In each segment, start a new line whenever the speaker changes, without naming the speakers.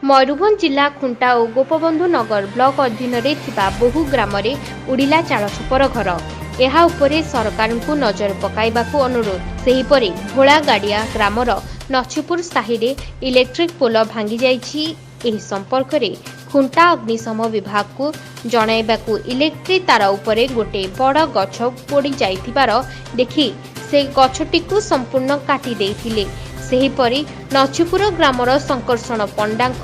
मयूरभंज जिला खुंटा और गोपबंधु नगर ब्लॉक अधीन बहु ग्राम उड़िला चाल छपर घर यह उपरे सरकार को नजर पकाइबाकू अनुरोध। सेहीपरि भोला गाड़िया ग्रामर नछीपुर साहि रे इलेक्ट्रिक पोल भांगी जाइछि। एही संपर्क रे खुंटा अग्निशम विभाग को जणाइबाकू इलेक्ट्रिक तार उपरे गोटे बड़ गछ पोड़ी जाइथिबार देखि से गछटी को संपूर्ण काटी देइथिले। सेहीपरि नछीपुर ग्रामर संकर्षण पंडांक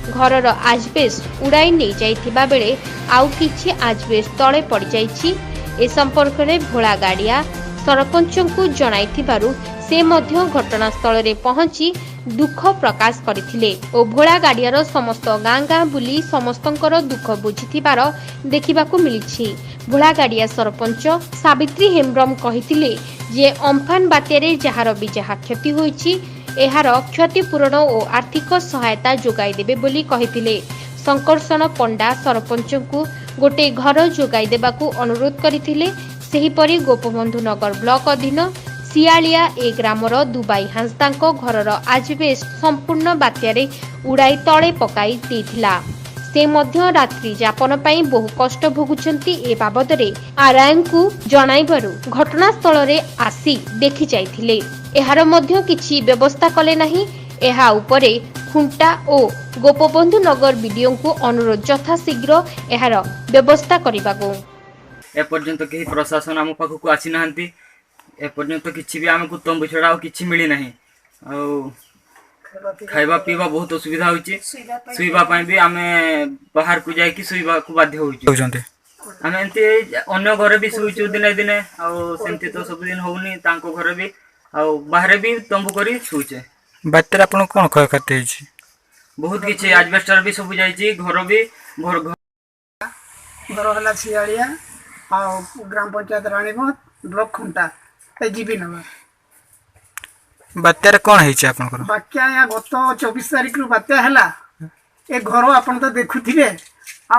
घरर आजबेस्ट उड़ाई नहीं जाइथिबा बेले आउ किछि आजबेस्ट तळे पड़ी जाइछि। ए संपर्क रे भोला गाड़िया सरपंच को जणाइथिबारु से मध्य घटनास्थल रे पहुंची दुख प्रकाश करथिले ओ भोला गाड़ियार समस्त गाँ बुली समस्तंकर दुख बुझिथिबार देखिबाकू मिलिछि। भोला गाड़िया सरपंच सावित्री हेम्ब्रम कहिथिले जे अम्फान बात्यारे जहार भी जहा क्षति होइछि एहार क्षतिपूरण और आर्थिक सहायता जोगाई देबे बोली कहिथिले। संकर्षण पंडा सरपंच को गोटे घर जोगाई देबाकू अनुरोध करथिले। सेहीपरि गोपबंधु नगर ब्लॉक अधीन सियालिया ए ग्रामर दुबाई हांसदांको घरर आजबेस्ट संपूर्ण बात्यारे उड़ाई तळे पकाई देथिला। से मध्य रात्रि जापन पई बहु कष्ट भोगुचंती। ए बाबदरे आरआईएम को जणाइबारु घटनास्थल रे आसी देखि जाइथिले। एहार मध्य किछि व्यवस्था कले नाही। एहा उपरे खुंटा ओ गोपबंधु नगर बीडीओ को अनुरोध यथा शीघ्र एहार व्यवस्था करिबागो।
ए पर्यंत केही प्रशासन आम पाखु को आसी नाहंती। ए पर्यंत किछि भी आमको तंबू छड़ा और किछि मिली नाही। आ खाइबा पीवा बहुत असुविधा होची। सुइबा पई भी आमे बाहर को जाय कि सुइबा को बाध्य होची। आमे एंती अन्य घर भी सुइचु दिने दिने आ सेंती तो सब दिन होउनी तांको घर भी आ बाहर भी तंबू करी सुइचे।
बात्यार आपन कोन खय करते छी?
बहुत किछि एडवेस्टर भी सब जाइछि। घर भी
घर हला सियालिया आ ग्राम पंचायत रानीगंज ब्लॉक खुंटा जीबी नगर।
बात्यार कोन है छी आपन?
बात्या या गत 24 तारिख रु बात्या हला। ए घर आपन तो देखुथिबे आ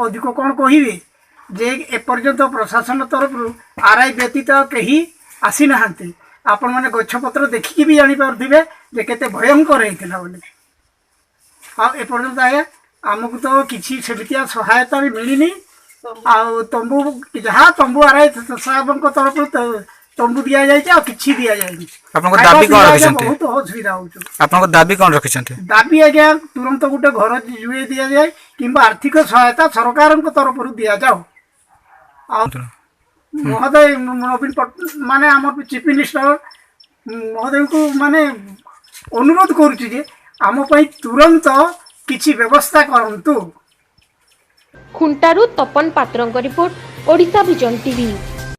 अधिक कोन कहिबे जे ए पर्यंत प्रशासन तरफ रु आरआई व्यतीत केही आसी नाहंती। आपण माने गछपत्र देखिकी भी जानि पारथिबे जे केते भयंकर हेतिला बोले। आ ए पर्यंत आया हमकु तो किछि सेबितिया सहायता भी मिलिनी। आ तंबू जहाँ तंबू आरआई साहब को तरफ तंबू दिया जाय आ किछि दिया जाय।
आपन को दाबी कोन रखिसंते?
बहुत असुविधा होछु।
आपन को दाबी कोन रखिसंते?
दाबी आज्ञा तुरंत गुटे घर जुए दिया जाय किंबा आर्थिक सहायता सरकार को तरफ रु दिया जाओ। आ महोदय नवीन माने हमर चीफ मिनिस्टर महोदय को माने अनुरोध करूची जे आम पई तुरंत किछि व्यवस्था करंतु।
खुंटारू तपन पात्रंग रिपोर्ट ओडिशा विजन टीवी।